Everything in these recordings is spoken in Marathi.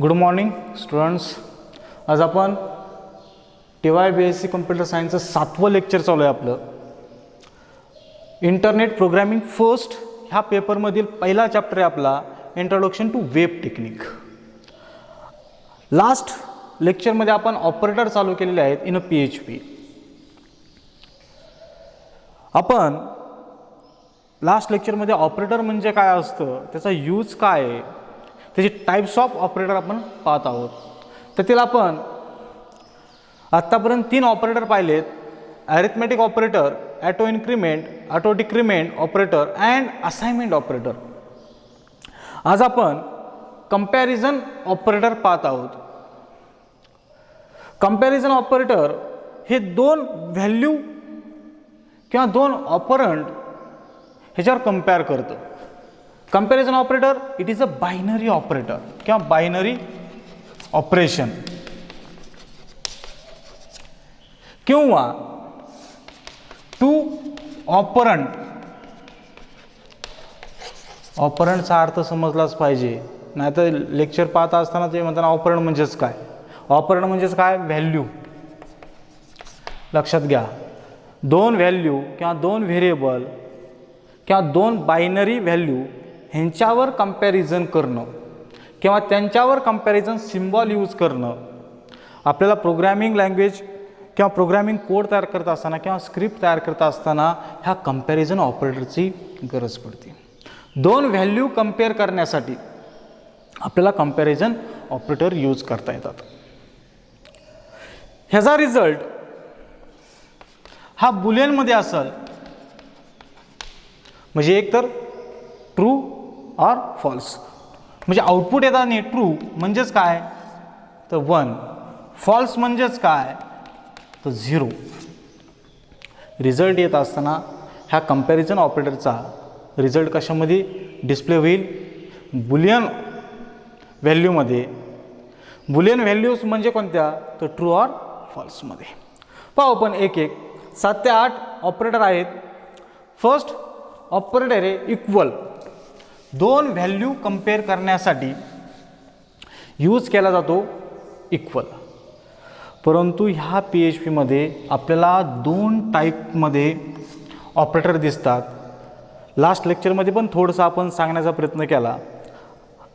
Good morning students. आज आपण TY BSc कम्प्युटर सायन्सचं 7वं लेक्चर चालू आहे आपलं. इंटरनेट प्रोग्रामिंग फर्स्ट ह्या पेपरमधील पहिला चॅप्टर आहे आपला introduction to web technique. Last लेक्चरमध्ये आपण ऑपरेटर चालू केलेले आहेत इन PHP. आपण लास्ट लेक्चरमध्ये ऑपरेटर म्हणजे काय असतं, त्याचा यूज काय आहे, त्याचे टाइप्स ऑफ ऑपरेटर आपण पाहत आहोत. त्यातील आपण आत्तापर्यंत 3 ऑपरेटर पाहिलेत: arithmetic operator, auto increment, auto decrement operator and assignment operator. आज आपण कंपॅरिझन ऑपरेटर पाहत आहोत. कंपॅरिझन ऑपरेटर हे 2 व्हॅल्यू किंवा 2 ऑपरंट ह्याच्यावर कंपेअर करतं. Comparison operator it is a binary operator किंवा बायनरी ऑपरेशन, किंवा 2 ऑपरंट. ऑपरंटचा अर्थ समजलाच पाहिजे, नाहीतर लेक्चर पाहत असताना ते म्हणताना ऑपरंट म्हणजेच काय. ऑपरंट म्हणजेच काय, व्हॅल्यू. लक्षात घ्या, 2 व्हॅल्यू किंवा 2 व्हेरिएबल किंवा 2 बायनरी व्हॅल्यू ह्यांच्यावर कंपॅरिझन करणं किंवा त्यांच्यावर कंपॅरिझन सिम्बॉल यूज करणं आपल्याला प्रोग्रॅमिंग लँग्वेज किंवा प्रोग्रॅमिंग कोड तयार करत असताना किंवा स्क्रिप्ट तयार करत असताना ह्या कंपॅरिझन ऑपरेटरची गरज पडते. 2 व्हॅल्यू कंपेअर करण्यासाठी आपल्याला कंपॅरिझन ऑपरेटर यूज करता येतात. ह्याचा रिझल्ट हा बुलियनमध्ये असेल, म्हणजे एक तर ट्रू ऑर फॉल्स. म्हणजे आउटपुट येतात नाही, ट्रू म्हणजेच काय तर 1, फॉल्स म्हणजेच काय तर 0. रिझल्ट येत असताना ह्या कंपॅरिझन ऑपरेटरचा रिझल्ट कशामध्ये डिस्प्ले होईल, बुलियन व्हॅल्यूमध्ये. बुलियन व्हॅल्यूज म्हणजे कोणत्या तर ट्रू ऑर फॉल्समध्ये. पाहू आपण एक एक. 7 ते 8 ऑपरेटर आहेत. फर्स्ट ऑपरेटर आहे इक्वल. 2 व्हॅल्यू कंपेअर करण्यासाठी यूज केला जातो इक्वल. परंतु ह्या PHPमध्ये आपल्याला 2 टाईपमध्ये ऑपरेटर दिसतात. लास्ट लेक्चरमध्ये पण थोडंसं आपण सांगण्याचा प्रयत्न केला.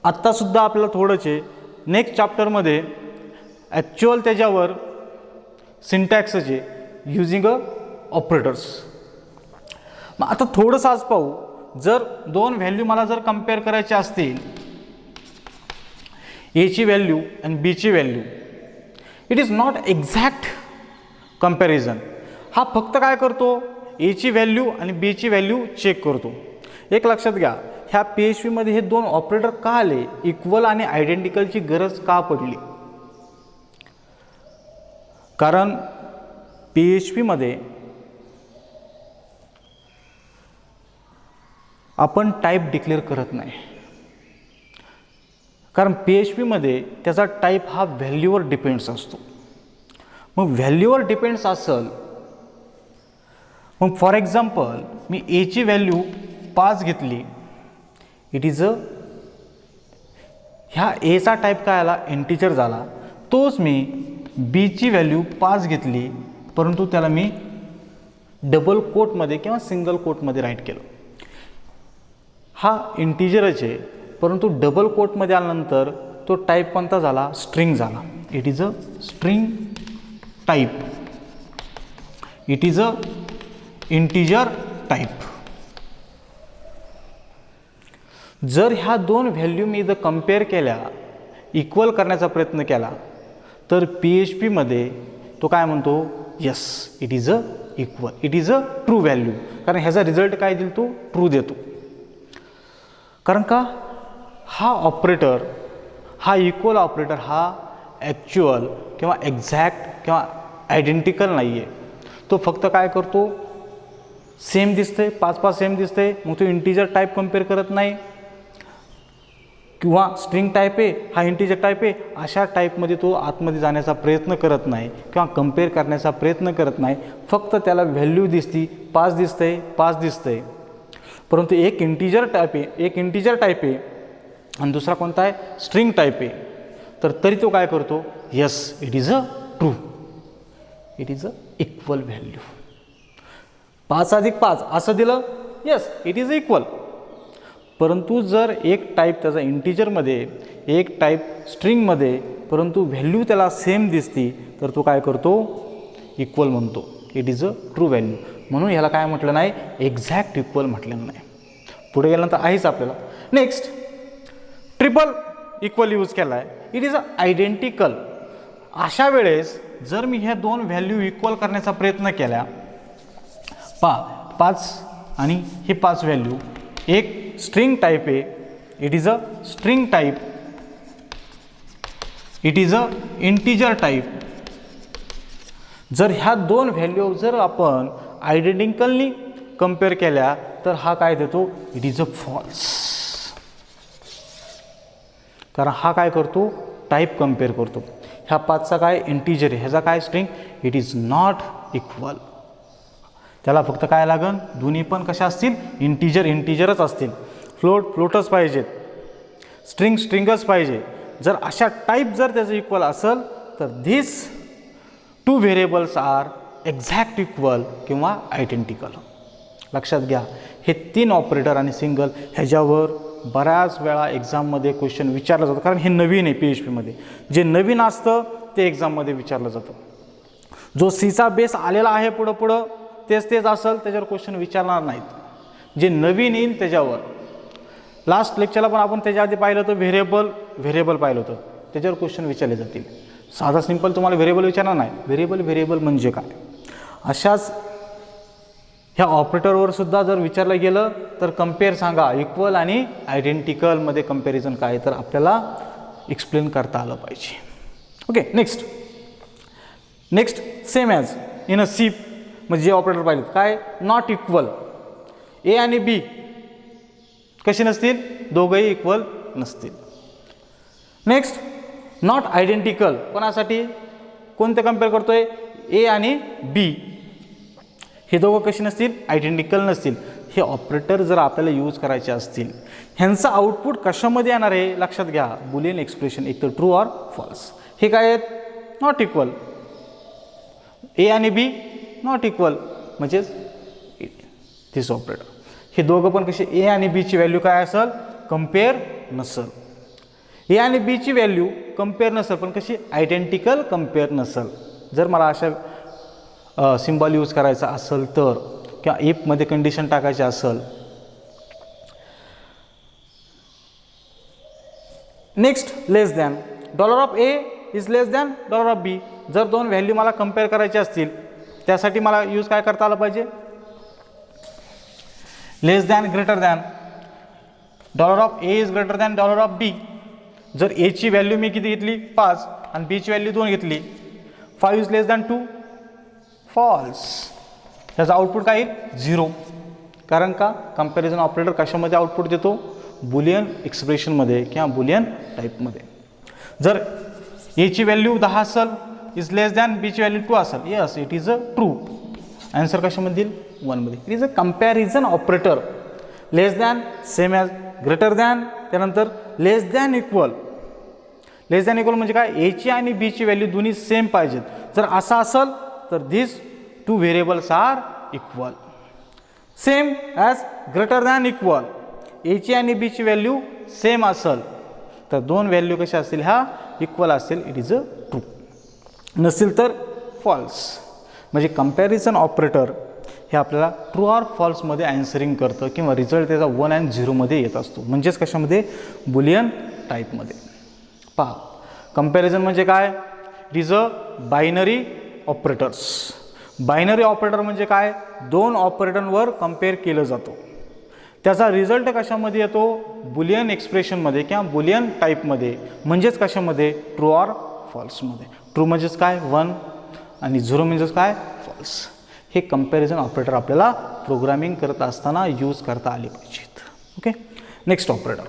आत्तासुद्धा आपल्याला थोडंचे नेक्स्ट चॅप्टरमध्ये ॲक्च्युअल त्याच्यावर सिंटॅक्सचे युजिंग अ ऑपरेटर्स. मग आता थोडंसं आज पाहू. जर 2 व्हॅल्यू मला जर कंपेअर करायचे असतील, Aची व्हॅल्यू आणि Bची value, it is not exact comparison. हा फक्त काय करतो, Aची व्हॅल्यू आणि Bची व्हॅल्यू चेक करतो. एक लक्षात घ्या, ह्या PHPमध्ये हे 2 ऑपरेटर का आले, इक्वल आणि आयडेंटिकलची गरज का पडली. कारण PHPमध्ये आपण टाईप डिक्लेअर करत नाही. कारण PHPमध्ये त्याचा टाईप हा व्हॅल्यूवर डिपेंड्स असतो. मग व्हॅल्यूवर डिपेंड्स असेल, मग फॉर एक्झाम्पल मी Aची व्हॅल्यू 5 घेतली, इट इज अ, ह्या Aचा टाईप काय आला, इंटिजर झाला. तोच मी Bची व्हॅल्यू 5 घेतली, परंतु त्याला मी डबल कोटमध्ये किंवा सिंगल कोटमध्ये राईट केलं. हा इंटिजरच आहे, परंतु डबल कोटमध्ये आल्यानंतर तो टाईप कोणता झाला, स्ट्रिंग झाला. It is a string type. It is a integer type. जर ह्या 2 व्हॅल्यू मी जर कंपेअर केल्या, इक्वल करण्याचा प्रयत्न केला, तर PHPमध्ये तो काय म्हणतो, yes it is a equal, it is a true value. कारण ह्याचा रिझल्ट काय देईल, तो ट्रू देतो. कारण का, हा ऑपरेटर, हा इक्वल ऑपरेटर हा ॲक्च्युअल किंवा एक्झॅक्ट किंवा आयडेंटिकल नाही आहे. तो फक्त काय करतो, सेम दिसते, 5 सेम दिसते, मग तो इंटिजर टाईप कंपेअर करत नाही, किंवा स्ट्रिंग टाईप आहे, हा इंटिजर टाईप आहे, अशा टाईपमध्ये तो आतमध्ये जाण्याचा प्रयत्न करत नाही किंवा कंपेअर करण्याचा प्रयत्न करत नाही. फक्त त्याला व्हॅल्यू दिसती, 5 दिसतंय, 5 दिसतंय. परंतु एक इंटिजर टाईप आहे आणि दुसरा कोणता आहे, स्ट्रिंग टाईप आहे. तर तरी तो काय करतो, yes it is a true, it is a equal value. 5 अधिक 5 असं दिलं, यस इट इज इक्वल. परंतु जर एक टाईप त्याचा इंटिजरमध्ये, एक टाईप स्ट्रिंगमध्ये, परंतु व्हॅल्यू त्याला सेम दिसती, तर तो काय करतो, इक्वल म्हणतो, it is a true value. म्हणून ह्याला काय म्हटलं नाही, एक्झॅक्ट इक्वल म्हटलेलं नाही. पुढे गेल्यानंतर आहेच आपल्याला. नेक्स्ट ट्रिपल इक्वल यूज केला आहे, इट इज अ आयडेंटिकल. अशा वेळेस जर मी ह्या दोन व्हॅल्यू इक्वल करण्याचा प्रयत्न केला, 5 आणि हे 5 व्हॅल्यू, एक स्ट्रिंग टाईप आहे, it is a string type, it is a integer type. जर ह्या दोन व्हॅल्यू जर आपण आयडेंटिकलनी कंपेअर केल्या तर हा काय देतो, इट इज अ फॉल्स. कारण हा काय करतो, टाईप कंपेअर करतो. ह्या 5चा काय इंटिजर आहे, ह्याचा काय string, it is not equal. त्याला फक्त काय लागन, दोन्ही पण कशा असतील, इंटिजरच असतील. फ्लोटच पाहिजेत, स्ट्रिंगच पाहिजे. जर अशा टाईप जर त्याचं इक्वल असेल तर this 2 variables are exact equal किंवा आयडेंटिकल. लक्षात घ्या, हे 3 ऑपरेटर आणि सिंगल ह्याच्यावर बऱ्याच वेळा एक्झाममध्ये क्वेश्चन विचारलं जातं. कारण हे नवीन आहे, PHPमध्ये जे नवीन असतं ते एक्झाममध्ये विचारलं जातं. जो सीचा बेस आलेला आहे पुढं तेच असेल त्याच्यावर क्वेश्चन विचारणार नाहीत. जे नवीन येईल त्याच्यावर, लास्ट लेक्चरला पण आपण त्याच्या आधी पाहिलं तर व्हेरिएबल पाहिलं होतं, त्याच्यावर क्वेश्चन विचारले जातील. साधा सिंपल तुम्हाला व्हेरिएबल विचारणार नाही, व्हेरिएबल म्हणजे काय. अशाच ह्या ऑपरेटरवर सुद्धा जर विचारलं गेलं तर कंपेअर सांगा, इक्वल आणि आयडेंटिकलमध्ये कंपॅरिझन काय, तर आपल्याला एक्सप्लेन करता आलं पाहिजे. Okay, next same as in a C, म्हणजे जे ऑपरेटर पाहिलं काय, नॉट इक्वल. ए आणि बी कसे नसतील, दोघंही इक्वल नसतील. नेक्स्ट नॉट आयडेंटिकल, कोणासाठी, कोणते कंपेअर करतोय, ए आणि बी, हे दोघं कसे नसतील, आयडेंटिकल नसतील. हे ऑपरेटर जर आपल्याला यूज करायचे असतील, ह्यांचं आउटपुट कशामध्ये येणार आहे, लक्षात घ्या, बुलियन एक्सप्रेशन, एक तर ट्रू ऑर फॉल्स. हे काय आहेत, नॉट इक्वल. ए आणि बी नॉट इक्वल म्हणजेच दिस ऑपरेटर. हे दोघं पण कसे, ए आणि बीची व्हॅल्यू काय असेल, कंपेअर नसेल. ए आणि बीची व्हॅल्यू कंपेअर नसेल, पण कशी, आयडेंटिकल कंपेअर नसेल. जर मला अशा सिम्बॉल यूज करायचा असेल तर, किंवा इफमध्ये कंडिशन टाकायची असेल. Next less than, $A is less than $B. जर दोन व्हॅल्यू मला कंपेअर करायचे असतील त्यासाठी मला यूज काय करता आलं पाहिजे, less than greater than, $A is greater than $B. जर ए ची व्हॅल्यू मी किती घेतली, 5, आणि बी ची व्हॅल्यू 2 घेतली, 5 इज लेस दॅन 2, फॉल्स. त्याचा आउटपुट काय येईल, 0. कारण का, कंपॅरिझन ऑपरेटर कशामध्ये आउटपुट देतो, बुलियन एक्सप्रेशनमध्ये किंवा बुलियन टाईपमध्ये. जर ए ची व्हॅल्यू 10 असेल, इज लेस दॅन बी ची व्हॅल्यू 2 असेल, yes it is a true. Answer कशामध्ये येईल, 1 मध्ये. It is a comparison operator. Less than same as, greater than, त्यानंतर लेस दॅन इक्वल. लेस दॅन इक्वल म्हणजे काय, ए ची आणि बी ची व्हॅल्यू दोन्ही सेम पाहिजेत. जर असं असेल तर this 2 variables are equal. Same as greater than equal, A ची आणि बी ची व्हॅल्यू सेम असेल तर दोन व्हॅल्यू कशा असतील, ह्या इक्वल असतील, इट इज अ ट्रू. नसेल तर फॉल्स. म्हणजे कंपॅरिझन ऑपरेटर हे आपल्याला ट्रू ऑर फॉल्समध्ये ॲन्सरिंग करतं किंवा रिझल्ट त्याचा 1 आणि 0 मध्ये येत असतो. म्हणजेच कशामध्ये, बुलियन टाईपमध्ये. पहा, कंपॅरिझन म्हणजे काय, it is a binary operators. Binary operator म्हणजे काय, दोन ऑपरेटरवर कंपेअर केलं जातं. त्याचा रिझल्ट कशामध्ये येतो, बुलियन एक्सप्रेशनमध्ये किंवा बुलियन टाईपमध्ये. म्हणजेच कशामध्ये, ट्रू ऑर फॉल्समध्ये. ट्रू म्हणजेच काय, 1, आणि 0 म्हणजेच काय, फॉल्स. हे कंपॅरिझन ऑपरेटर आपल्याला प्रोग्रामिंग करत असताना यूज करता आले पाहिजेत. Okay, next operator,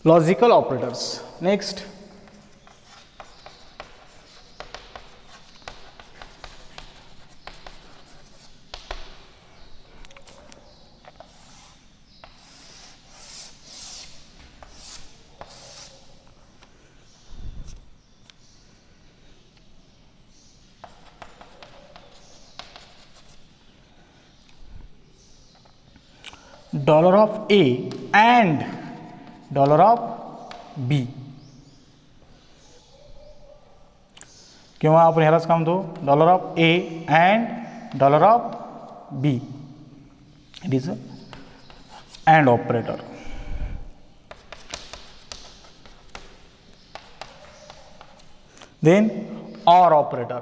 logical operators. Next dollar of A and dollar of B, किंवा आपण ह्यालाच काय म्हणतो dollar of A and dollar of B. It is and operator. Then or operator.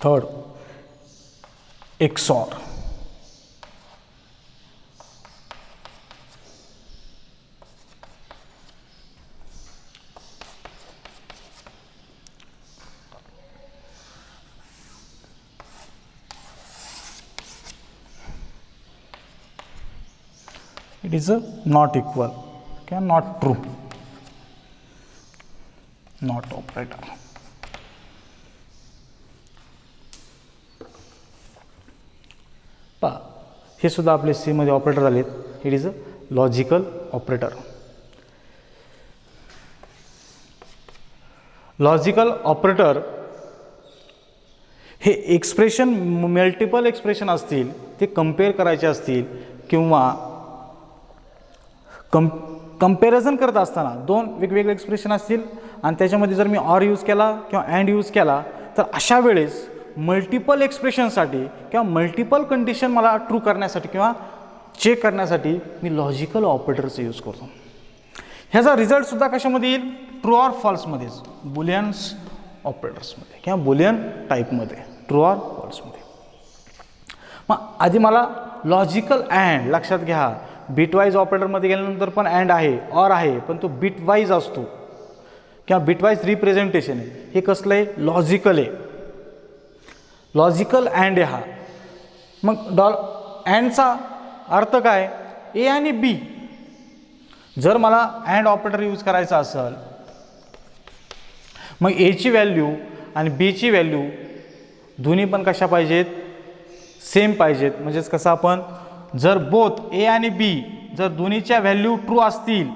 Third XOR. It is a not equal, okay, not true, not operator. पहा, हे सुद्धा आपले सी मध्ये ऑपरेटर आलेत. It is a logical operator. Logical operator हे एक्सप्रेशन, मल्टिपल एक्सप्रेशन असतील ते कंपेअर करायचे असतील किंवा कंपॅरिझन करत असताना दोन वेगवेगळे एक्सप्रेशन असतील आणि त्याच्यामध्ये जर मी ऑर यूज केला किंवा अँड यूज केला तर अशा वेळेस मल्टिपल एक्सप्रेशनसाठी किंवा मल्टिपल कंडिशन मला ट्रू करण्यासाठी किंवा चेक करण्यासाठी मी लॉजिकल ऑपरेटरचा यूज करतो. ह्याचा रिझल्टसुद्धा कशामध्ये येईल? ट्रू ऑर फॉल्समध्येच, बुलियन्स ऑपरेटर्समध्ये किंवा बुलियन टाईपमध्ये, ट्रू ऑर फॉल्समध्ये. मग आधी मला लॉजिकल अँड लक्षात घ्या. बिटवाईज ऑपरेटरमध्ये गेल्यानंतर पण अँड आहे, ऑर आहे, पण तो बिटवाईज असतो किंवा बिटवाईज रिप्रेझेंटेशन आहे. हे कसलं आहे? लॉजिकल आहे. लॉजिकल अँड आहे हा. मग अँडचा अर्थ काय? ए आणि बी. जर मला अँड ऑपरेटर यूज करायचा असेल मग एची व्हॅल्यू आणि बीची व्हॅल्यू दोन्ही पण कशा पाहिजेत? सेम पाहिजेत. म्हणजेच कसं आपण जर बोथ ए आणि बी जर दोन्हीच्या व्हॅल्यू ट्रू असतील,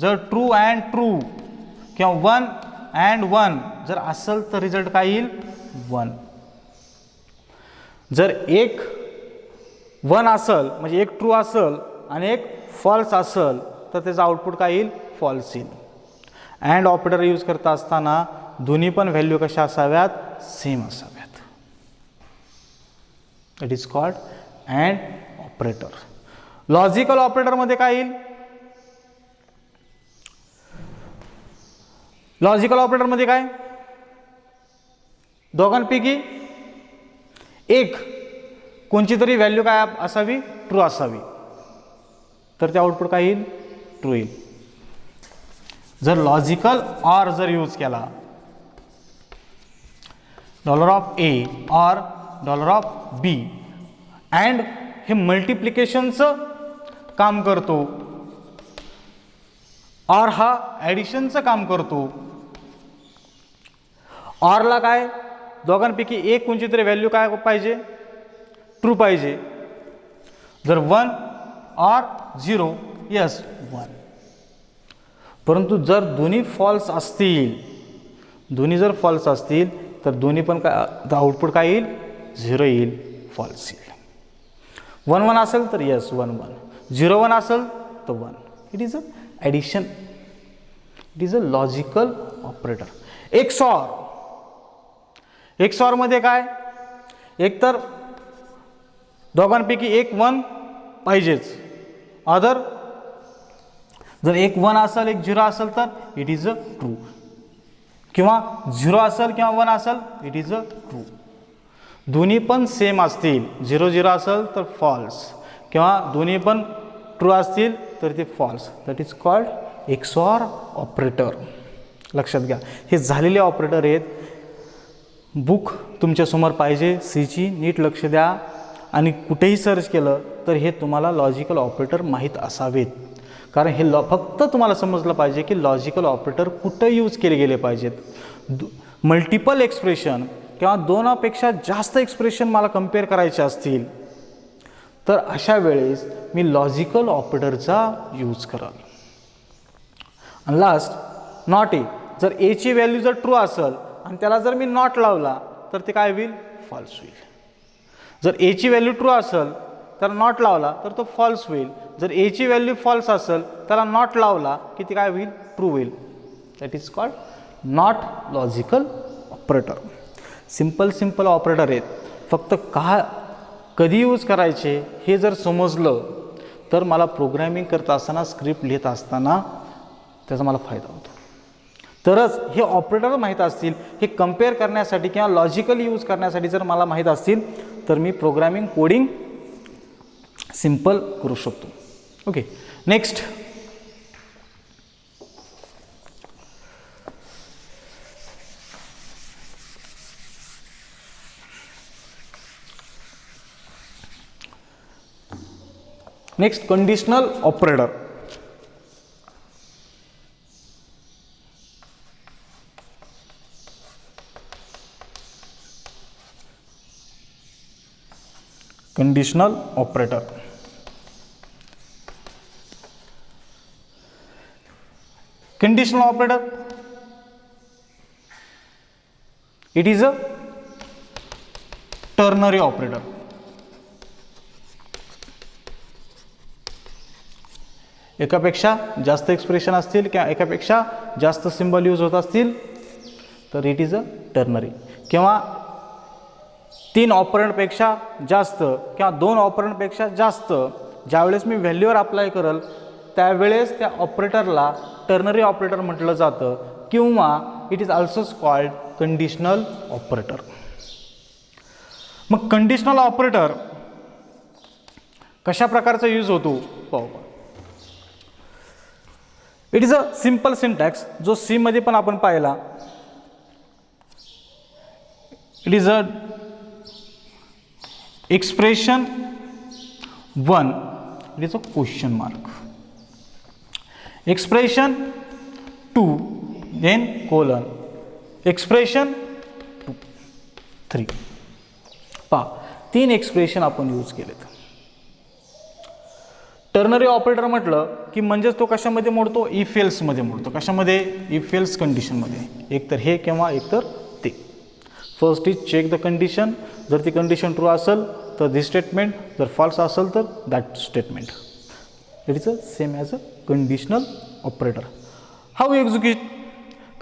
जर ट्रू अँड ट्रू किंवा वन अँड वन जर असेल तर रिझल्ट काय येईल? वन. जर एक वन असेल म्हणजे एक ट्रू असेल आणि एक फॉल्स असेल तर त्याचं आउटपुट काय येईल? फॉल्स येईल. अँड ऑपरेटर यूज करता असताना दोन्ही पण व्हॅल्यू कशा असाव्यात? सेम असाव्यात. It is called and operator. Logical ऑपरेटरमध्ये काय येईल? लॉजिकल ऑपरेटरमध्ये काय? दोघांपैकी एक कोणची तरी व्हॅल्यू काय असावी? ट्रू असावी. तर ते आउटपुट काय येईल? ट्रू येईल. जर लॉजिकल ऑर जर यूज केला, dollar of A or dollar of B, and हे मल्टिप्लिकेशनचं काम करतो, ऑर हा ॲडिशनचं काम करतो. ऑरला काय? दोघांपैकी एक कोणची तरी व्हॅल्यू काय पाहिजे? ट्रू पाहिजे. जर one or zero, yes one. परंतु जर दोन्ही फॉल्स असतील, दोन्ही जर फॉल्स असतील तर दोन्ही पण काय आउटपुट काय येईल? झिरो येईल, फॉल्स येईल. वन वन असेल तर yes one one, zero one असेल तर one. It is a addition. It is a logical operator. XOR. एक्सऑरमध्ये काय? एकतर दोघांपैकी एक वन पाहिजेच, अदर जर एक वन असेल एक झिरो असेल तर इट इज अ ट्रू, किंवा झिरो असेल किंवा वन असेल इट इज अ ट्रू. दोन्ही पण सेम असतील, झिरो झिरो असेल तर फॉल्स किंवा दोन्ही पण ट्रू असतील तर ते false. That is called XOR operator. लक्षात घ्या, हे झालेले ऑपरेटर आहेत. बुक तुमच्यासमोर पाहिजे सीची, नीट लक्ष द्या आणि कुठेही सर्च केलं तर हे तुम्हाला लॉजिकल ऑपरेटर माहीत असावेत. कारण हे फक्त तुम्हाला समजलं पाहिजे की लॉजिकल ऑपरेटर कुठं यूज केले गेले पाहिजेत. मल्टिपल एक्सप्रेशन किंवा दोनापेक्षा जास्त एक्सप्रेशन मला कंपेअर करायचे असतील तर अशा वेळेस मी लॉजिकल ऑपरेटरचा यूज कराल. आणि लास्ट नॉट ए. जर एची व्हॅल्यू जर ट्रू असेल आणि त्याला जर मी नॉट लावला तर ते काय होईल, फॉल्स होईल. जर एची व्हॅल्यू ट्रू असेल तर नॉट लावला तर तो फॉल्स होईल. जर एची व्हॅल्यू फॉल्स असेल त्याला नॉट लावला की ती काय होईल, ट्रू होईल. That is called not logical operator. Simple operator आहेत. फक्त कधी यूज करायचे हे जर समजलं तर मला प्रोग्रॅमिंग करत असताना, स्क्रिप्ट लिहित असताना त्याचा मला फायदा होतो. तरच हे ऑपरेटर माहीत असतील, हे कम्पेअर करण्यासाठी किंवा लॉजिकली यूज करण्यासाठी जर मला माहीत असतील तर मी प्रोग्रॅमिंग कोडिंग सिंपल करू शकतो. Okay, next conditional operator. Conditional operator. Conditional operator, it is a ternary operator. एकापेक्षा जास्त एक्सप्रेशन असतील किंवा एकापेक्षा जास्त सिंबल यूज होत असतील तर इट इज अ टर्नरी. किंवा 3 ऑपरंटपेक्षा जास्त किंवा 2 ऑपरंटपेक्षा जास्त ज्यावेळेस मी व्हॅल्यूवर अप्लाय करल त्यावेळेस त्या ऑपरेटरला टर्नरी ऑपरेटर म्हटलं जातं किंवा it is also called conditional operator. मग कंडिशनल ऑपरेटर कशा प्रकारचा यूज होतो पाहू. It is a simple syntax जो सी मध्ये पण आपण पाहिला. It is a expression 1, it is a question mark. Expression 2 then colon. Expression 2 3. पहा 3 एक्सप्रेशन आपण यूज केलेत. टर्नरी ऑपरेटर म्हटलं की म्हणजेच तो कशामध्ये मोडतो, इफ एल्स मध्ये मोडतो. कशामध्ये, इफ एल्स कंडिशनमध्ये. एक तर हे किंवा एक तर ते. First is check the condition. जर ती कंडिशन ट्रू असेल तर दिस स्टेटमेंट, जर फॉल्स असेल तर that statement. It is a same as a conditional operator. How execute,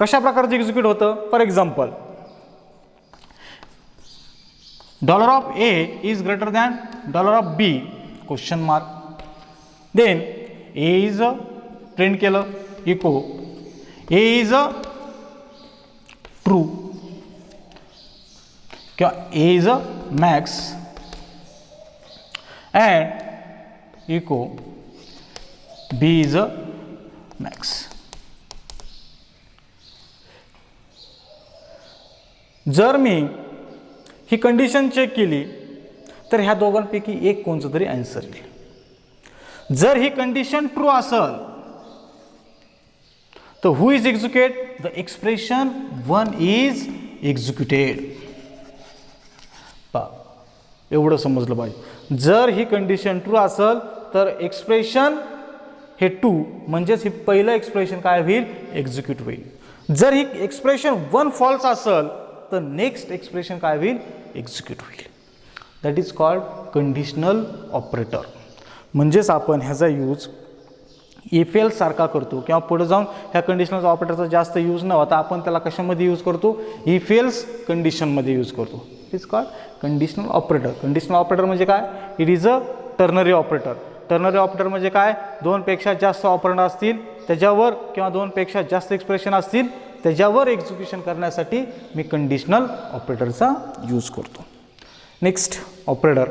कशा प्रकारचं एक्झिक्यूट होतं. For example $A is greater than $B question mark. Then A is a print केलं echo A is a true किंवा A is a max and echo B is a max. जर मी ही कंडिशन चेक केली तर ह्या दोघांपैकी एक कोणचं तरी आन्सर येईल. जर ही कंडिशन ट्रू असेल तर who is execute, the expression 1 is executed. एवढं समजलं पाहिजे. जर ही कंडिशन ट्रू असेल तर एक्सप्रेशन हे 2 म्हणजेच हे पहिलं एक्सप्रेशन काय होईल, एक्झिक्यूट होईल. जर ही एक्सप्रेशन 1 फॉल्स असेल तर नेक्स्ट एक्सप्रेशन काय होईल, एक्झिक्यूट होईल. That is called conditional operator. म्हणजेच आपण ह्याचा यूज इफ एल्स सारखा करतो किंवा पुढे जाऊन ह्या कंडिशनल ऑपरेटरचा जास्त यूज न होता आपण त्याला कशामध्ये यूज करतो, इफ एल्स कंडिशनमध्ये यूज करतो. It is called conditional operator. Conditional operator म्हणजे काय, it is a ternary operator. Ternary operator म्हणजे काय, 2 पेक्षा जास्त ऑपरंड असतील त्याच्यावर किंवा 2 पेक्षा जास्त एक्सप्रेशन असतील त्याच्यावर एक्झिक्युशन करण्यासाठी मी कंडिशनल ऑपरेटरचा यूज करतो. Next operator.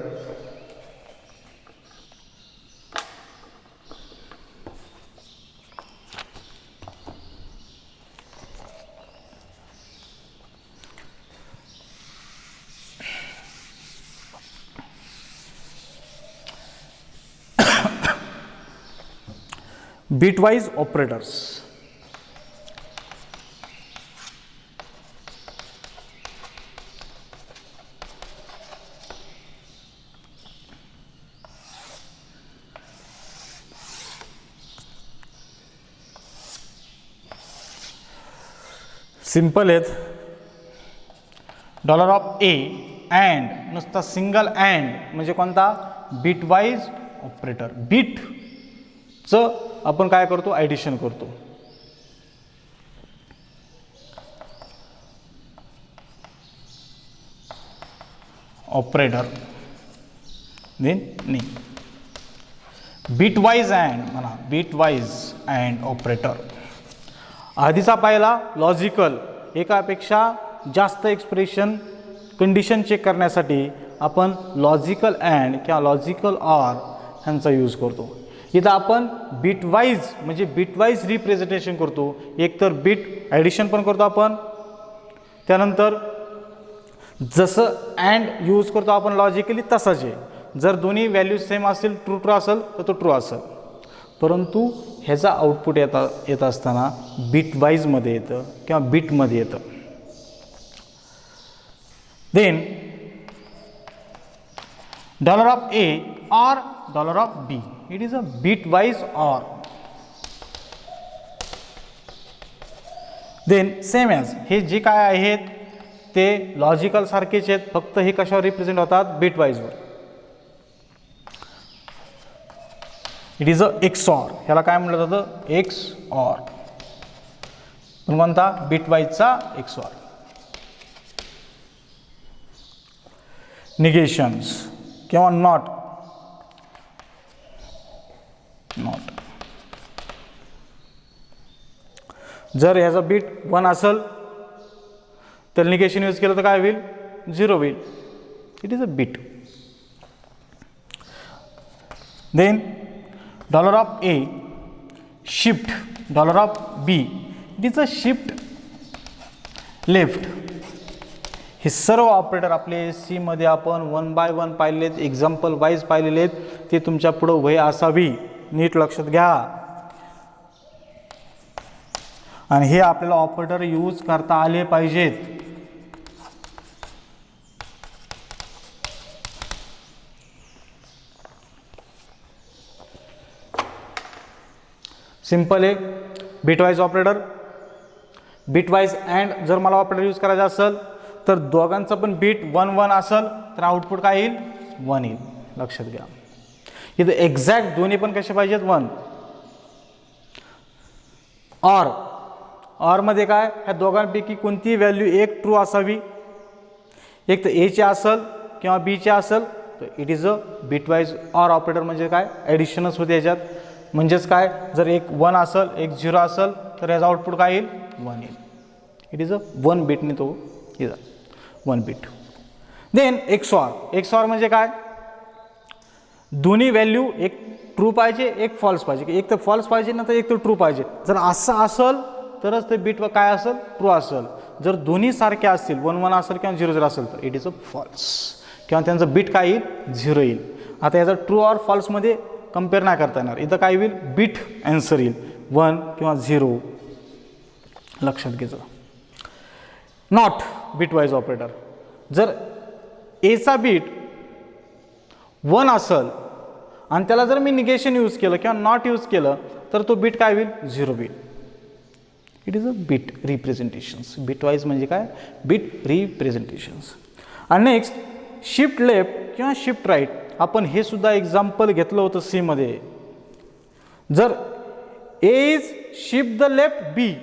Bitwise operators. Simple आहेत. डॉलर ऑफ ए अँड नुसता सिंगल अँड म्हणजे कोणता, बिटवाईज ऑपरेटर. बिटचं आपण काय करतो, ॲडिशन करतो. ऑपरेटर देन नाही, बिटवाईज अँड म्हणा, बिटवाईज अँड ऑपरेटर. आधीचा पाहिला लॉजिकल, एकापेक्षा जास्त एक्सप्रेशन कंडिशन चेक करण्यासाठी आपण लॉजिकल अँड किंवा लॉजिकल ऑर ह्यांचा यूज करतो. इथं आपण बिटवाईज म्हणजे बिटवाईज रिप्रेझेंटेशन करतो. एक तर बिट ॲडिशन पण करतो आपण, त्यानंतर जसं अँड यूज करतो आपण लॉजिकली तसंच आहे. जर दोन्ही व्हॅल्यूज सेम असेल, ट्रू ट्रू असेल तर तो ट्रू असेल, परंतु ह्याचा आउटपुट येत असताना बिटवाईजमध्ये येतं किंवा बिटमध्ये येतं. Then dollar of A or dollar of B, it is a bitwise or. Then same as हे जे काय आहेत ते लॉजिकल सारखेच आहेत, फक्त हे कशावर रिप्रेझेंट होतात, बिटवाईजवर. इट इज अ एक्सऑर, ह्याला काय म्हटलं जातं, एक्सऑर. पण कोणता, बिटवाईजचा एक्सऑर. निगेशन्स किंवा नॉट, नॉट. जर ह्याचा बिट 1 असेल तर निगेशन यूज केलं तर काय होईल, 0 होईल. It is a bit. Then dollar of A shift dollar of B, it is a shift left. हे सर्व ऑपरेटर आपले सी मध्ये आपण 1 बाय 1 पाहिलेत, एक्झाम्पल वाईज पाहिलेले आहेत. ते तुमच्या पुढं वही असावी, नीट लक्षात घ्या. आणि हे आपल्याला ऑपरेटर यूज करता आले पाहिजेत. सिंपल आहे. बिटवाईज ऑपरेटर, बिटवाईज अँड जर मला ऑपरेटर यूज करायचा असेल तर दोघांचं पण बीट 1 1 असेल तर आउटपुट काय येईल, 1 येईल. लक्षात घ्या. इथं एक्झॅक्ट दोन्ही पण कसे पाहिजेत, 1. ऑर, ऑरमध्ये काय, ह्या दोघांपैकी कोणती व्हॅल्यू एक ट्रू असावी, एक तर एचे असेल किंवा बीचे असेल तर it is a bitwise or operator. म्हणजे काय, ॲडिशनच होते याच्यात. म्हणजेच काय, जर एक 1 असेल एक 0 असेल तर याचा आउटपुट काय येईल, 1 येईल. इट इज अ 1 बिटने तो is 1 bit. Then XOR, XOR म्हणजे काय, दोन्ही व्हॅल्यू एक ट्रू पाहिजे एक फॉल्स पाहिजे, एक तर फॉल्स पाहिजे ना तर एक तर ट्रू पाहिजे. जर असं असेल तरच ते बिट काय असेल, ट्रू असेल. जर दोन्ही सारखे असतील, 1 1 असेल किंवा 0 0 असेल तर इट इज अ फॉल्स किंवा त्यांचं बिट काय येईल, 0 येईल. आता याचा ट्रू ऑर फॉल्समध्ये कम्पेअर नाही करता येणार. इथं काय होईल, बिट ॲन्सर येईल 1 किंवा 0. लक्षात घ्यायचं. नॉट बिटवाईज ऑपरेटर, जर एचा बिट 1 असेल आणि त्याला जर मी निगेशन यूज केलं किंवा नॉट यूज केलं तर तो बिट काय होईल, 0 होईल. It is a bit representations. Bitwise म्हणजे काय, बिट रिप्रेझेंटेशन्स. आणि नेक्स्ट शिफ्ट लेफ्ट किंवा शिफ्ट राईट. आपण हे सुद्धा एक्झाम्पल घेतलं होतं सी मध्ये. जर A is shift the left B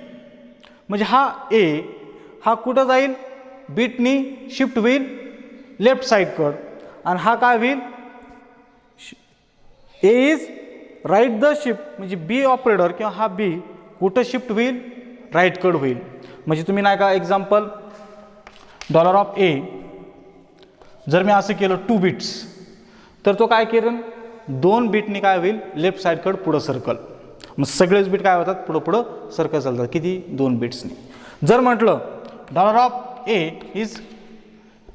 म्हणजे हा ए हा कुठं जाईल, बिटनी शिफ्ट होईल लेफ्ट साईडकडं. आणि हा काय होईल, ए इज राईट द शिफ्ट म्हणजे बी ऑपरेटर किंवा हा बी कुठं शिफ्ट होईल, राईटकडं होईल. म्हणजे तुम्ही नाही का एक्झाम्पल डॉलर ऑफ ए जर मी असं केलं 2 बिट्स तर तो काय करेन, 2 बिटनी काय होईल, लेफ्ट साईडकडं पुढं सर्कल. मग सगळेच बिट काय होतात, पुढं पुढं सर्कल चालतात. किती, 2 बिट्सनी. जर म्हटलं dollar of A is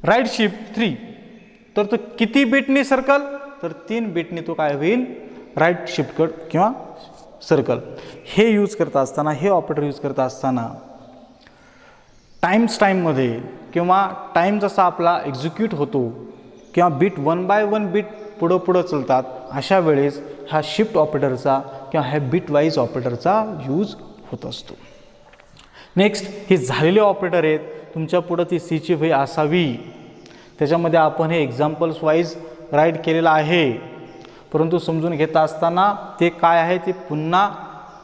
right shift 3 तर तो किती बिटनी सर्कल, तर 3 बिटनी तो काय होईल, राईट शिफ्टकड किंवा सर्कल. हे यूज करता असताना, हे ऑपरेटर यूज करता असताना टाईममध्ये किंवा टाईम जसा आपला एक्झिक्यूट होतो किंवा बिट 1 बाय 1 बिट पुढं पुढं चालतात, अशा वेळेस हा शिफ्ट ऑपरेटरचा किंवा ह्या बिटवाईज ऑपरेटरचा यूज होत असतो. नेक्स्ट ही झालेली ऑपरेटर आहेत, तुमच्या पुढं ती सीची वही असावी, त्याच्यामध्ये आपण हे एक्झाम्पल्स वाईज राईट केलेलं आहे, परंतु समजून घेत असताना ते काय आहे ते पुन्हा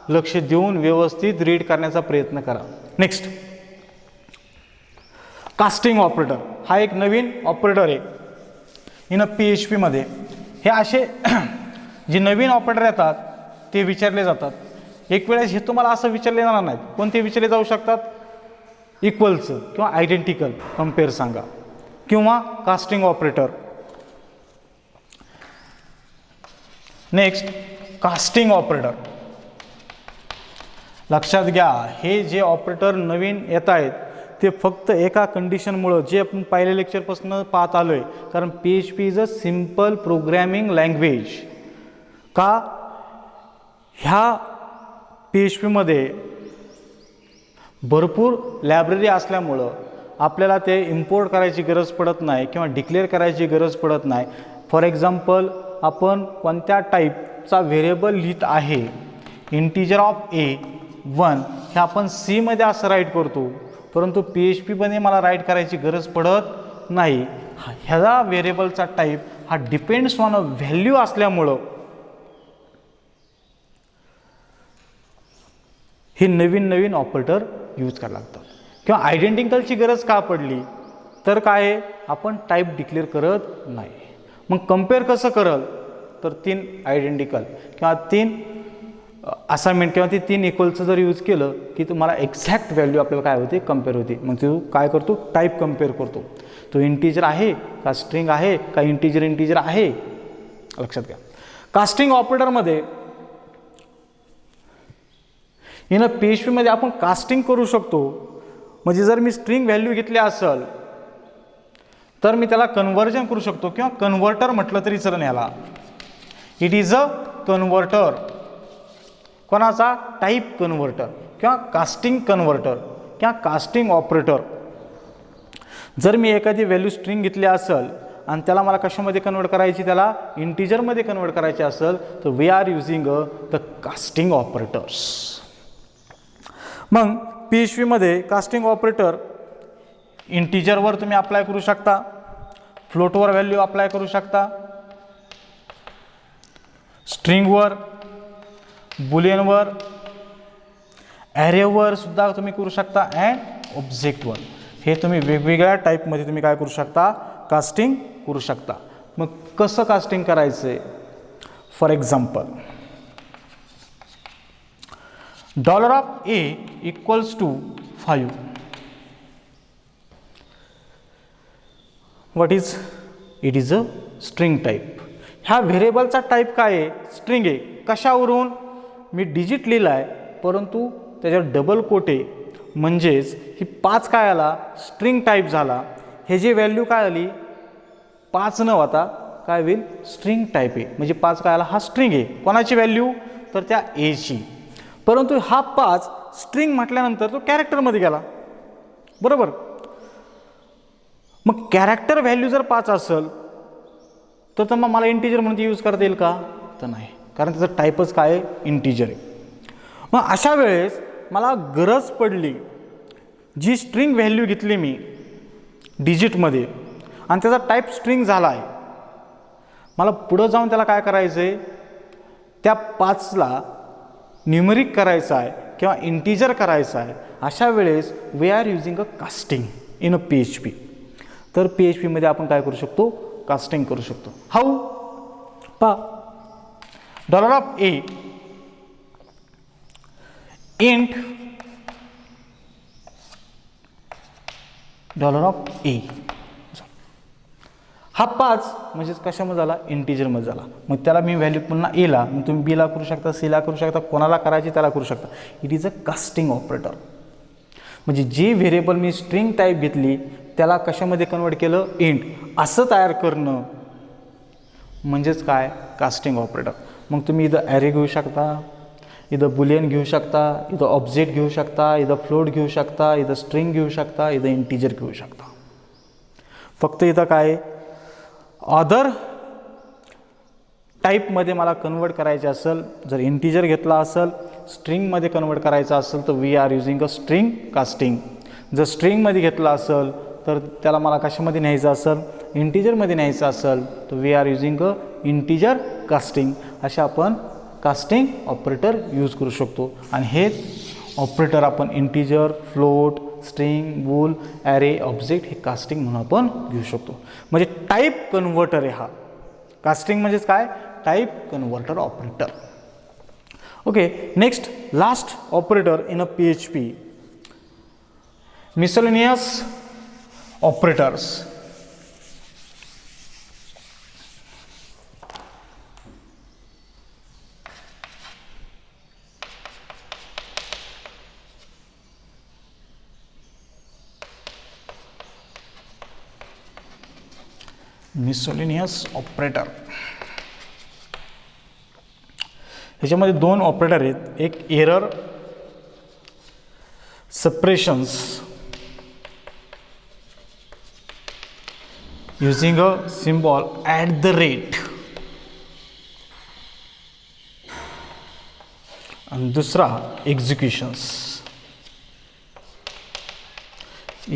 लक्ष देऊन व्यवस्थित रीड करण्याचा प्रयत्न करा. नेक्स्ट कास्टिंग ऑपरेटर हा एक नवीन ऑपरेटर आहे इन PHP मध्ये. हे असे जे नवीन ऑपरेटर येतात ते विचारले जातात. एक वेळेस हे तुम्हाला असं विचारले जाणार नाहीत. कोणते विचारले जाऊ शकतात? इक्वलचं किंवा आयडेंटिकल कम्पेअर सांगा किंवा casting operator. Next casting operator. लक्षात घ्या, हे जे ऑपरेटर नवीन येत आहेत ते फक्त एका कंडिशनमुळं, जे आपण पहिल्या लेक्चरपासून पाहत आलो आहे, कारण PHP is a simple programming language. का? ह्या PHP मध्ये भरपूर लायब्ररी असल्यामुळं आपल्याला ते इम्पोर्ट करायची गरज पडत नाही किंवा डिक्लेअर करायची गरज पडत नाही. फॉर एक्झाम्पल, आपण कोणत्या टाईपचा व्हेरिएबल लिहित आहे, इंटिजर ऑफ A1 हे आपण C मध्ये असं राईट करतो, परंतु PHP मध्ये मला राईट करायची गरज पडत नाही. ह्याचा व्हेरिएबलचा टाईप हा डिपेंड्स ऑन अ व्हॅल्यू असल्यामुळं हे नवीन ऑपरेटर यूज करायला लागतात. किंवा आयडेंटिकलची गरज का पडली तर काय, आपण टाईप डिक्लेअर करत नाही. मग कम्पेअर कसं करल तर 3 आयडेंटिकल किंवा 3 असाइनमेंट किंवा ते 3 इक्वलचं जर यूज केलं की तुम्हाला एक्झॅक्ट व्हॅल्यू आपल्याला काय होते, कम्पेअर होते. मग तो काय करतो, टाईप कम्पेअर करतो. तो इंटिजर आहे का स्ट्रिंग आहे का इंटिजर आहे, लक्षात घ्या. कास्टिंग ऑपरेटरमध्ये इन PHP मध्ये आपण कास्टिंग करू शकतो. म्हणजे जर मी स्ट्रिंग व्हॅल्यू घेतली असेल तर मी त्याला कन्व्हर्जन करू शकतो किंवा कन्व्हर्टर म्हटलं तरी चलन. याला इट इज अ कन्व्हर्टर. कोणाचा? टाईप कन्व्हर्टर किंवा कास्टिंग कन्व्हर्टर किंवा कास्टिंग ऑपरेटर. जर मी एखादी व्हॅल्यू स्ट्रिंग घेतली असेल आणि त्याला मला कशामध्ये कन्वर्ट करायची, त्याला इंटिजरमध्ये कन्वर्ट करायची असेल तर we are using the casting operators. मग PHP मध्ये कास्टिंग ऑपरेटर इंटिजरवर तुम्ही अप्लाय करू शकता, फ्लोटवर व्हॅल्यू अप्लाय करू शकता, स्ट्रिंगवर, बुलियनवर, ॲरेवर सुद्धा तुम्ही करू शकता अँड ऑब्जेक्टवर. हे तुम्ही वेगवेगळ्या टाईपमध्ये तुम्ही काय करू शकता, कास्टिंग करू शकता. मग कसं कास्टिंग करायचं आहे? For example, $A equals to 5. What is? It is a string type. ह्या व्हेरिएबलचा टाईप काय आहे? स्ट्रिंग आहे. कशावरून? मी डिजिट लिहिला आहे परंतु त्याच्यावर डबल कोट आहे, म्हणजेच ही 5 काय आला, स्ट्रिंग टाईप झाला. हे जे व्हॅल्यू काय आली, 5 न होता काय होईल, स्ट्रिंग टाईप आहे. म्हणजे 5 काय आला, हा स्ट्रिंग आहे. कोणाची व्हॅल्यू तर त्या Aची. परंतु हा 5 स्ट्रिंग म्हटल्यानंतर तो कॅरेक्टरमध्ये गेला, बरोबर. मग कॅरेक्टर व्हॅल्यू जर 5 असेल तर मग मला इंटिजर म्हणून यूज करता येईल का? तर नाही, कारण त्याचं टाईपच काय आहे, इंटिजर आहे. मग अशा वेळेस मला गरज पडली, जी स्ट्रिंग व्हॅल्यू घेतली मी डिजिटमध्ये आणि त्याचा टाईप स्ट्रिंग झाला आहे, मला पुढं जाऊन त्याला काय करायचं आहे, त्या 5ला न्यूमरिक करायचं आहे किंवा इंटिजर करायचं आहे. अशा वेळेस we are using a casting in a PHP. तर PHP मध्ये आपण काय करू शकतो, कास्टिंग करू शकतो. हाऊ? पहा, $A इंट $A. हा 5 म्हणजेच कशामध्ये झाला, इंटिजरमध्ये झाला. मग त्याला मी व्हॅल्यू पुन्हा Aला, मग तुम्ही Bला करू शकता, Cला करू शकता, कोणाला करायची त्याला करू शकता. It is a casting operator. म्हणजे जी व्हेरिएबल मी स्ट्रिंग टाईप घेतली त्याला कशामध्ये कन्वर्ट केलं, इंट असं तयार करणं म्हणजेच काय, कास्टिंग ऑपरेटर. मग तुम्ही इथं ॲरे घेऊ शकता, इथं बुलियन घेऊ शकता, इथं ऑब्जेक्ट घेऊ शकता, इथं फ्लोट घेऊ शकता, इथं स्ट्रिंग घेऊ शकता, इथं इंटिजर घेऊ शकता. फक्त इथं काय, अदर टाईपमध्ये मला कन्वर्ट करायचे असेल, जर इंटिजर घेतला असेल, स्ट्रिंगमध्ये कन्वर्ट करायचा असेल तर we are using a string casting. जर स्ट्रिंगमध्ये घेतला असेल तर त्याला मला कशामध्ये न्यायचं असेल, इंटिजरमध्ये न्यायचं असेल तर we are using a integer casting. अशा आपण कास्टिंग ऑपरेटर यूज करू शकतो. आणि हे ऑपरेटर आपण इंटिजर, फ्लोट, स्ट्रिंग, बूल, ॲरे, ऑब्जेक्ट हे कास्टिंग म्हणून आपण घेऊ शकतो. म्हणजे टाईप कन्व्हर्टर आहे हा. कास्टिंग म्हणजेच काय, type converter operator. Okay, next last operator in a PHP, miscellaneous operators. miscellaneous operator. ह्याच्यामध्ये दोन ऑपरेटर आहेत. एक error सेपरेशन्स using a symbol at the rate, आणि दुसरा executions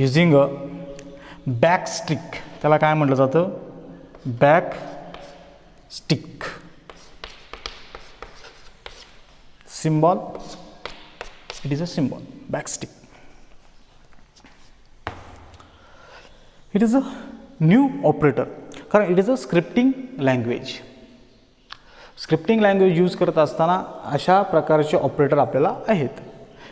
using a backstick. त्याला काय म्हटलं जातं, backstick symbol, it is a symbol backstick. It is a new operator, कारण it is a scripting language. Scripting language use करत असताना अशा प्रकारचे ऑपरेटर आपल्याला आहेत.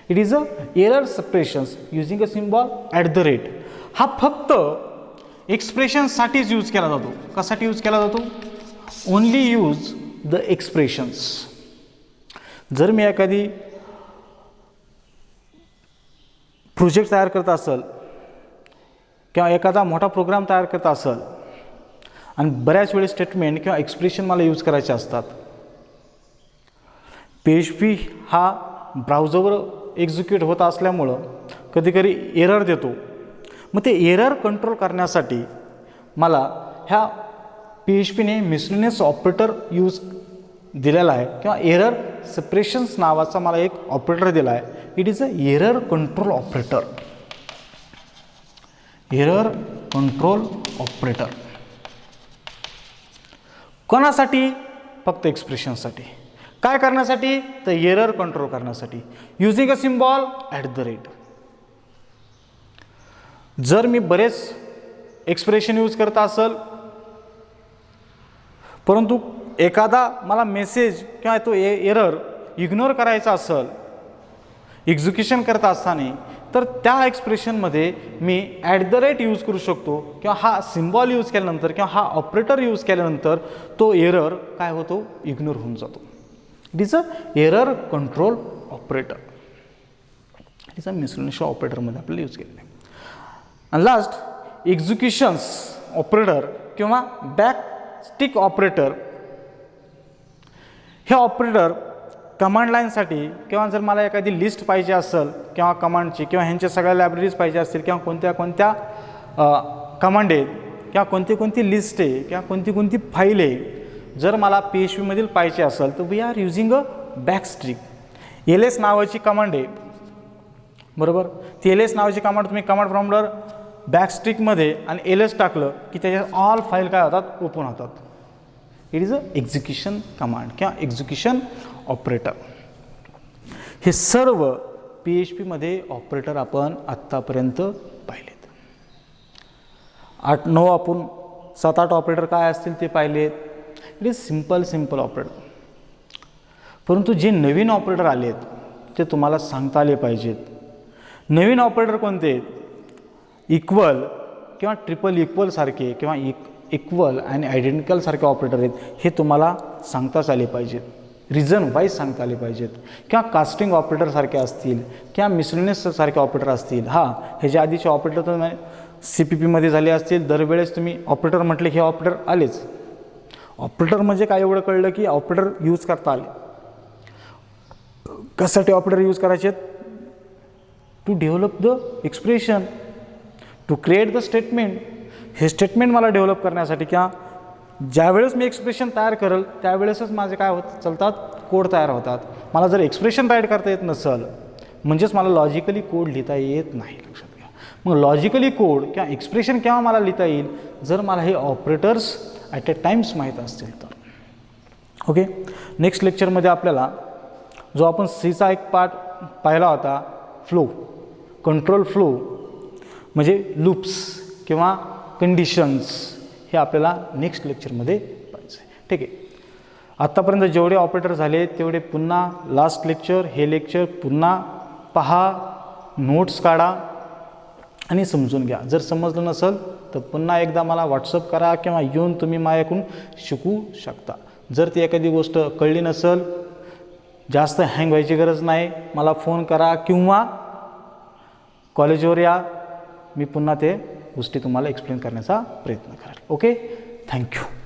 It is a error separations using a symbol at the rate. हा फक्त एक्सप्रेशन्ससाठीच यूज केला जातो. कशासाठी यूज केला जातो, ओनली यूज द एक्सप्रेशन्स. जर मी एखादी प्रोजेक्ट तयार करत असेल किंवा एखादा मोठा प्रोग्राम तयार करत असेल आणि बऱ्याच वेळेस स्टेटमेंट किंवा एक्सप्रेशन मला यूज करायचे असतात, PHP हा ब्राउझरवर एक्झिक्यूट होत असल्यामुळं कधीकधी एरर देतो. मग ते एरर कंट्रोल करण्यासाठी मला ह्या PHPने मिसलेनियस ऑपरेटर यूज दिलेला आहे किंवा एरर सेपरेशन्स नावाचा मला एक ऑपरेटर दिला आहे. It is a error control operator. Error control operator कोणासाठी, फक्त एक्सप्रेशनसाठी. काय करण्यासाठी, तर एरर कंट्रोल करण्यासाठी. Using a symbol at the rate. जर मी बरेच एक्सप्रेशन यूज करत असेल परंतु एखादा मला मेसेज किंवा तो एरर इग्नोर करायचा असेल एक्झिक्युशन करत असताना, तर त्या एक्सप्रेशनमध्ये मी ॲट द रेट यूज करू शकतो किंवा हा सिम्बॉल यूज केल्यानंतर किंवा हा ऑपरेटर यूज केल्यानंतर तो एरर काय होतो, इग्नोर होऊन जातो. It is a error control operator. It is a miscellaneous ऑपरेटरमध्ये आपल्याला यूज केलेलं आहे. आणि लास्ट एक्झिक्युशन्स ऑपरेटर किंवा बॅकस्टिक ऑपरेटर. हे ऑपरेटर कमांड लाईनसाठी किंवा जर मला एखादी लिस्ट पाहिजे असेल किंवा कमांडची किंवा ह्यांच्या सगळ्या लायब्ररीज पाहिजे असतील किंवा कोणत्या कोणत्या कमांड आहेत किंवा कोणती कोणती लिस्ट आहे किंवा कोणती कोणती फाईल आहे, जर मला PHPमधील पाहिजे असेल तर we are using a backstick. LS नावाची कमांड आहे, बरोबर. ती LS नावाची कमांड तुम्ही कमांड प्रॉम्प्टवर बॅकस्टिकमध्ये आणि LS टाकलं की त्याच्यात ऑल फाईल काय होतात, ओपन होतात. It is a execution command किंवा एक्झिक्युशन ऑपरेटर. हे सर्व PHPमध्ये ऑपरेटर आपण आत्तापर्यंत पाहिलेत. 8-9 आपण 7-8 ऑपरेटर काय असतील ते पाहिलेत. It is simple operator. परंतु जे नवीन ऑपरेटर आलेत ते तुम्हाला सांगता आले पाहिजेत. नवीन ऑपरेटर कोणते आहेत, इक्वल किंवा ट्रिपल इक्वल सारखे किंवा इक्वल आणि आयडेंटिकल सारखे ऑपरेटर आहेत, हे तुम्हाला सांगताच आले पाहिजेत. रिझन वाईज सांगता आले पाहिजेत. किंवा कास्टिंग ऑपरेटर सारखे असतील किंवा मिसलेनियस सारखे ऑपरेटर असतील. ह्याच्या आधीचे ऑपरेटर तर CPPमध्ये झाले असतील. दरवेळेस तुम्ही ऑपरेटर म्हटले की हे ऑपरेटर आलेच. ऑपरेटर म्हणजे काय एवढं कळलं की ऑपरेटर यूज करता आले. कशासाठी ऑपरेटर यूज करायचे, to develop the expression, to create the statement. हे स्टेटमेंट मला डेव्हलप करण्यासाठी किंवा ज्यावेळेस मी एक्सप्रेशन तयार करेल त्यावेळेसच माझे काय चालतात, कोड तयार होतात. मला जर एक्सप्रेशन राईट करता येत नसेल म्हणजेच मला लॉजिकली कोड लिहिता येत नाही. लक्षात घ्या. मग लॉजिकली कोड किंवा एक्सप्रेशन केव्हा मला लिहिता येईल, जर मला हे ऑपरेटर्स ॲट ए टाइम्स माहीत असतील तर. ओके. नेक्स्ट लेक्चरमध्ये आपल्याला जो आपण सीचा एक पार्ट पाहिला होता, फ्लो, कंट्रोल फ्लो म्हणजे लूप्स किंवा कंडिशन्स, हे आपल्याला नेक्स्ट लेक्चरमध्ये पाहायचं आहे. ठीक आहे. आत्तापर्यंत जेवढे ऑपरेटर झाले तेवढे पुन्हा लास्ट लेक्चर, हे लेक्चर पुन्हा पहा, नोट्स काढा आणि समजून घ्या. जर समजलं नसेल तर पुन्हा एकदा मला व्हॉट्सअप करा किंवा येऊन तुम्ही माझ्याकडून शिकू शकता. जर ती एखादी गोष्ट कळली नसेल, जास्त हँग व्हायची गरज नाही, मला फोन करा किंवा कॉलेजवर या, मी पुन्हा ते गोष्टी तुम्हाला एक्सप्लेन करण्याचा प्रयत्न करेल. ओके. थँक्यू.